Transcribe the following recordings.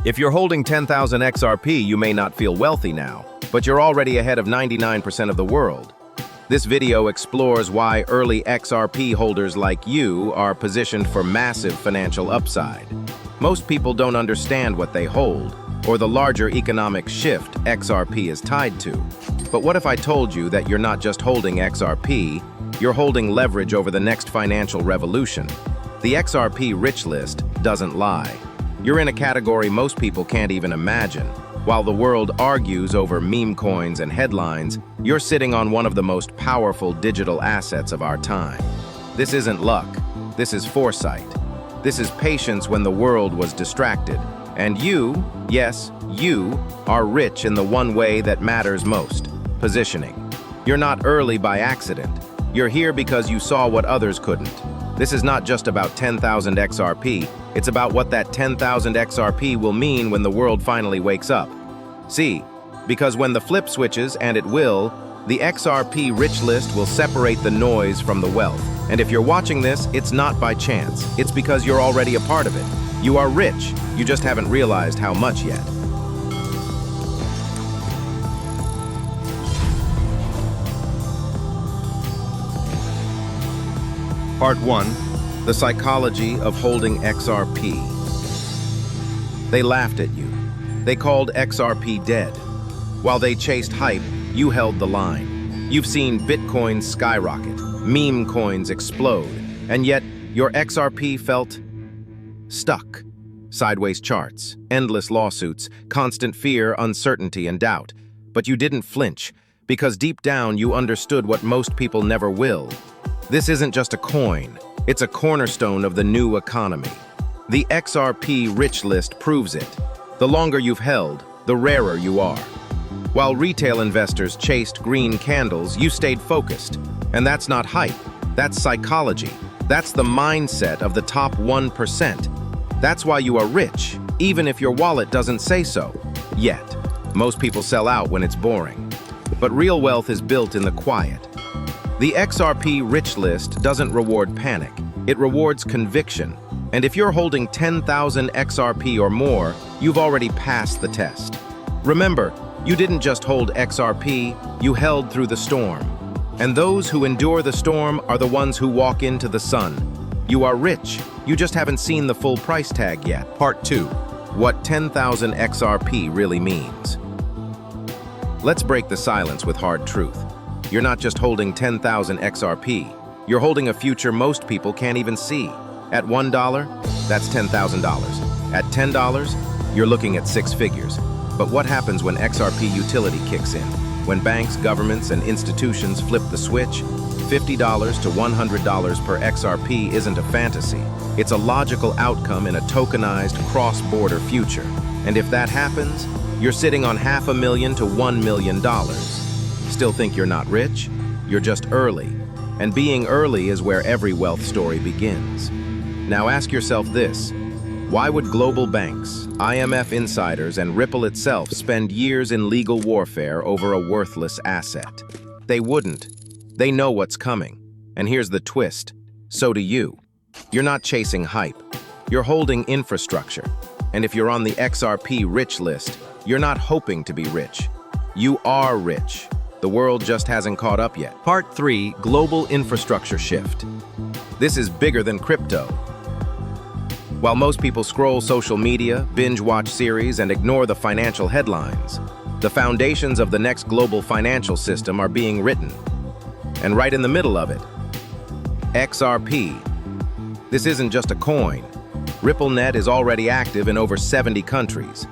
If you're holding 10,000 XRP, you may not feel wealthy now, but you're already ahead of 99% of the world. This video explores why early XRP holders like you are positioned for massive financial upside. Most people don't understand what they hold, or the larger economic shift XRP is tied to. But what if I told you that you're not just holding XRP, you're holding leverage over the next financial revolution? The XRP Rich List doesn't lie. You're in a category most people can't even imagine. While the world argues over meme coins and headlines, you're sitting on one of the most powerful digital assets of our time. This isn't luck. This is foresight. This is patience when the world was distracted. And you, yes, you, are rich in the one way that matters most: positioning. You're not early by accident. You're here because you saw what others couldn't. This is not just about 10,000 XRP, it's about what that 10,000 XRP will mean when the world finally wakes up. See, because when the flip switches, and it will, the XRP Rich List will separate the noise from the wealth. And if you're watching this, it's not by chance. It's because you're already a part of it. You are rich, you just haven't realized how much yet. Part 1. The psychology of holding XRP. They laughed at you. They called XRP dead. While they chased hype, you held the line. You've seen Bitcoin skyrocket, meme coins explode, and yet your XRP felt stuck. Sideways charts, endless lawsuits, constant fear, uncertainty, and doubt. But you didn't flinch, because deep down you understood what most people never will. This isn't just a coin, it's a cornerstone of the new economy. The XRP Rich List proves it. The longer you've held, the rarer you are. While retail investors chased green candles, you stayed focused. And that's not hype, that's psychology. That's the mindset of the top 1%. That's why you are rich, even if your wallet doesn't say so. Yet, most people sell out when it's boring. But real wealth is built in the quiet. The XRP Rich List doesn't reward panic, it rewards conviction. And if you're holding 10,000 XRP or more, you've already passed the test. Remember, you didn't just hold XRP, you held through the storm. And those who endure the storm are the ones who walk into the sun. You are rich, you just haven't seen the full price tag yet. Part 2. What 10,000 XRP really means. Let's break the silence with hard truth. You're not just holding 10,000 XRP, you're holding a future most people can't even see. At $1, that's $10,000. At $10, you're looking at six figures. But what happens when XRP utility kicks in? When banks, governments, and institutions flip the switch? $50 to $100 per XRP isn't a fantasy. It's a logical outcome in a tokenized cross-border future. And if that happens, you're sitting on $500,000 to $1 million. Still think you're not rich? You're just early. And being early is where every wealth story begins. Now ask yourself this: why would global banks, IMF insiders, and Ripple itself spend years in legal warfare over a worthless asset? They wouldn't. They know what's coming. And here's the twist: so do you. You're not chasing hype. You're holding infrastructure. And if you're on the XRP Rich List, you're not hoping to be rich. You are rich. The world just hasn't caught up yet. Part 3. Global infrastructure shift. This is bigger than crypto. While most people scroll social media, binge-watch series, and ignore the financial headlines, the foundations of the next global financial system are being written. And right in the middle of it, XRP. This isn't just a coin. RippleNet is already active in over 70 countries.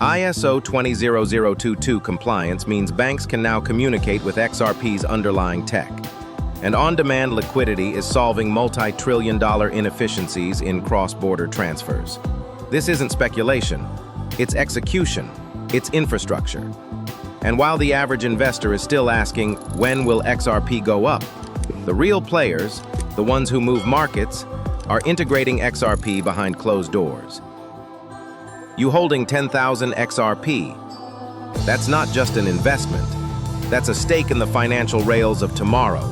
ISO 20022 compliance means banks can now communicate with XRP's underlying tech. And on-demand liquidity is solving multi-trillion-dollar inefficiencies in cross-border transfers. This isn't speculation, it's execution, it's infrastructure. And while the average investor is still asking, when will XRP go up? The real players, the ones who move markets, are integrating XRP behind closed doors. You holding 10,000 XRP, that's not just an investment, that's a stake in the financial rails of tomorrow.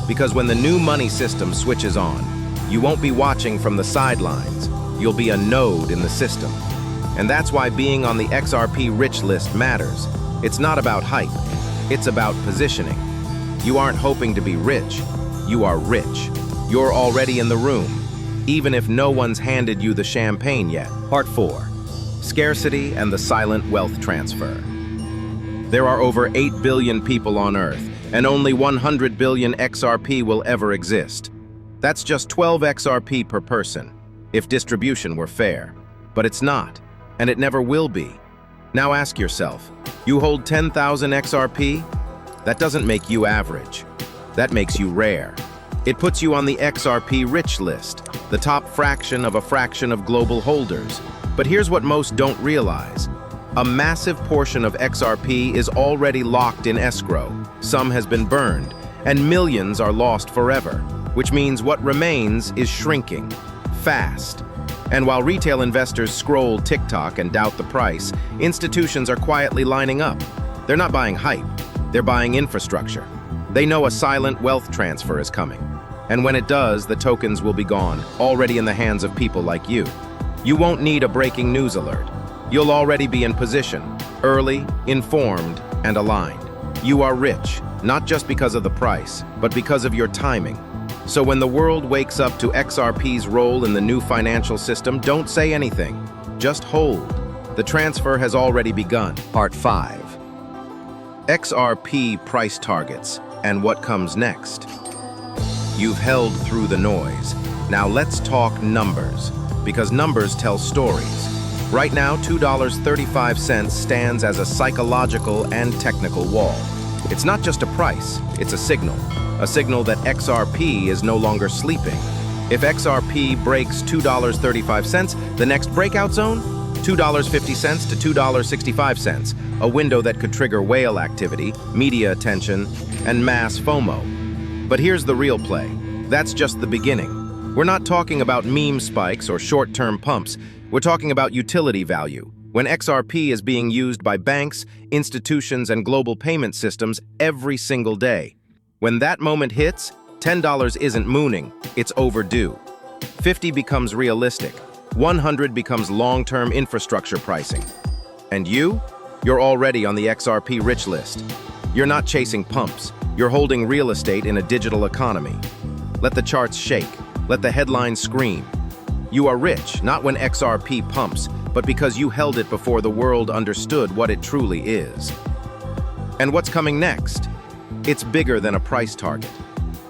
Because when the new money system switches on, you won't be watching from the sidelines, you'll be a node in the system. And that's why being on the XRP Rich List matters. It's not about hype, it's about positioning. You aren't hoping to be rich, you are rich. You're already in the room, even if no one's handed you the champagne yet. Part 4. Scarcity and the silent wealth transfer. There are over 8 billion people on Earth, and only 100 billion XRP will ever exist. That's just 12 XRP per person, if distribution were fair. But it's not, and it never will be. Now ask yourself, you hold 10,000 XRP? That doesn't make you average. That makes you rare. It puts you on the XRP Rich List, the top fraction of global holders. But here's what most don't realize. A massive portion of XRP is already locked in escrow, some has been burned, and millions are lost forever, which means what remains is shrinking, fast. And while retail investors scroll TikTok and doubt the price, institutions are quietly lining up. They're not buying hype, they're buying infrastructure. They know a silent wealth transfer is coming. And when it does, the tokens will be gone, already in the hands of people like you. You won't need a breaking news alert. You'll already be in position, early, informed, and aligned. You are rich, not just because of the price, but because of your timing. So when the world wakes up to XRP's role in the new financial system, don't say anything. Just hold. The transfer has already begun. Part 5. XRP price targets and what comes next. You've held through the noise. Now let's talk numbers, because numbers tell stories. Right now, $2.35 stands as a psychological and technical wall. It's not just a price, it's a signal that XRP is no longer sleeping. If XRP breaks $2.35, the next breakout zone? $2.50 to $2.65, a window that could trigger whale activity, media attention, and mass FOMO. But here's the real play. That's just the beginning. We're not talking about meme spikes or short-term pumps. We're talking about utility value. When XRP is being used by banks, institutions, and global payment systems every single day. When that moment hits, $10 isn't mooning, it's overdue. 50 becomes realistic. 100 becomes long-term infrastructure pricing. And you're already on the XRP Rich List. You're not chasing pumps. You're holding real estate in a digital economy. Let the charts shake. Let the headlines scream. You are rich, not when XRP pumps, but because you held it before the world understood what it truly is. And what's coming next? It's bigger than a price target.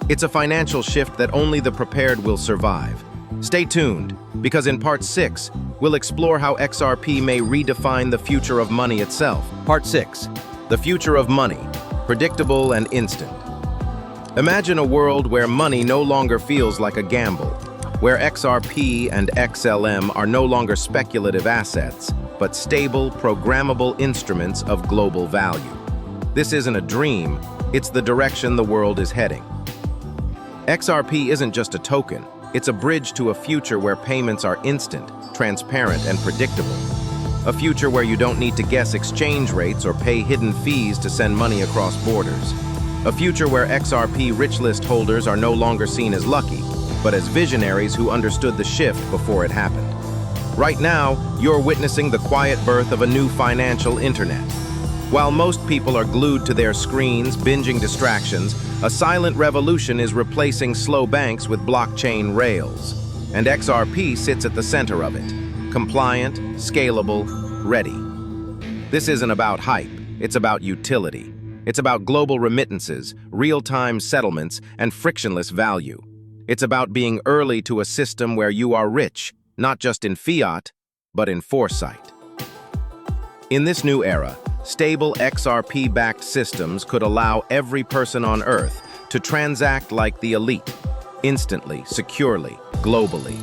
It's a financial shift that only the prepared will survive. Stay tuned, because in Part 6, we'll explore how XRP may redefine the future of money itself. Part 6. The future of money, predictable and instant. Imagine a world where money no longer feels like a gamble, where XRP and XLM are no longer speculative assets, but stable, programmable instruments of global value. This isn't a dream, it's the direction the world is heading. XRP isn't just a token, it's a bridge to a future where payments are instant, transparent, and predictable. A future where you don't need to guess exchange rates or pay hidden fees to send money across borders. A future where XRP Rich List holders are no longer seen as lucky, but as visionaries who understood the shift before it happened. Right now, you're witnessing the quiet birth of a new financial internet. While most people are glued to their screens, binging distractions, a silent revolution is replacing slow banks with blockchain rails. And XRP sits at the center of it. Compliant, scalable, ready. This isn't about hype, it's about utility. It's about global remittances, real-time settlements, and frictionless value. It's about being early to a system where you are rich, not just in fiat, but in foresight. In this new era, stable XRP-backed systems could allow every person on Earth to transact like the elite, instantly, securely, globally.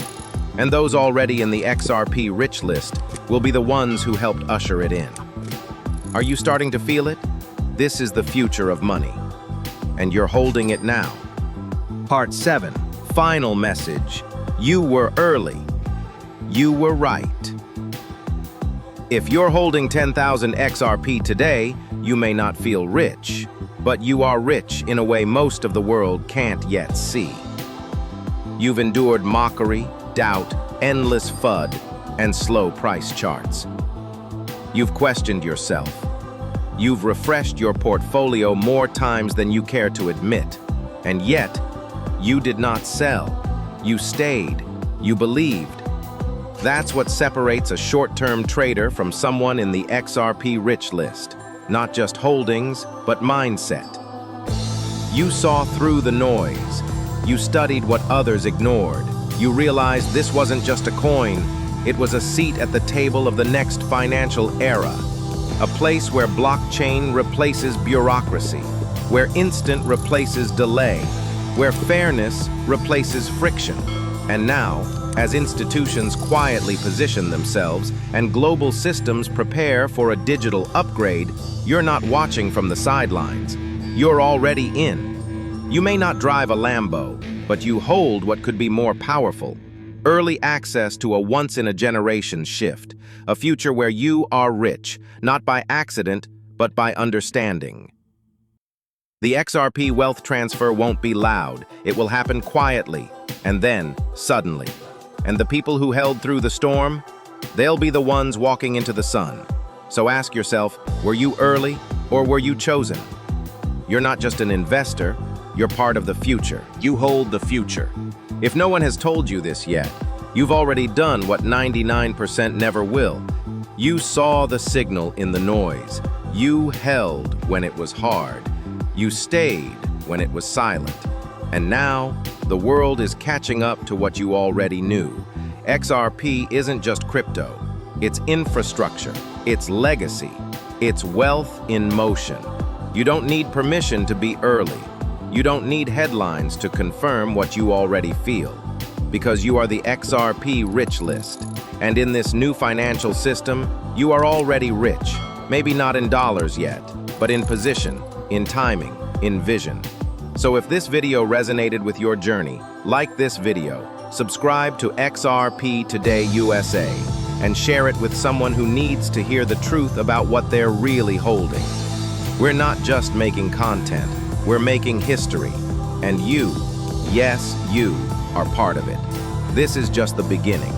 And those already in the XRP Rich List will be the ones who helped usher it in. Are you starting to feel it? This is the future of money, and you're holding it now. Part 7. Final message. You were early. You were right. If you're holding 10,000 XRP today, you may not feel rich, but you are rich in a way most of the world can't yet see. You've endured mockery, doubt, endless FUD, and slow price charts. You've questioned yourself. You've refreshed your portfolio more times than you care to admit. And yet, you did not sell. You stayed. You believed. That's what separates a short-term trader from someone in the XRP Rich List. Not just holdings, but mindset. You saw through the noise. You studied what others ignored. You realized this wasn't just a coin, it was a seat at the table of the next financial era. A place where blockchain replaces bureaucracy, where instant replaces delay, where fairness replaces friction. And now, as institutions quietly position themselves and global systems prepare for a digital upgrade, you're not watching from the sidelines. You're already in. You may not drive a Lambo, but you hold what could be more powerful. Early access to a once-in-a-generation shift, a future where you are rich, not by accident, but by understanding. The XRP wealth transfer won't be loud. It will happen quietly, and then, suddenly. And the people who held through the storm, they'll be the ones walking into the sun. So ask yourself, were you early or were you chosen? You're not just an investor, you're part of the future. You hold the future. If no one has told you this yet, you've already done what 99% never will. You saw the signal in the noise. You held when it was hard. You stayed when it was silent. And now, the world is catching up to what you already knew. XRP isn't just crypto. It's infrastructure. It's legacy. It's wealth in motion. You don't need permission to be early. You don't need headlines to confirm what you already feel. Because you are the XRP Rich List. And in this new financial system, you are already rich. Maybe not in dollars yet, but in position, in timing, in vision. So if this video resonated with your journey, like this video, subscribe to XRP Today USA, and share it with someone who needs to hear the truth about what they're really holding. We're not just making content, we're making history. And you, yes, you, are part of it. This is just the beginning.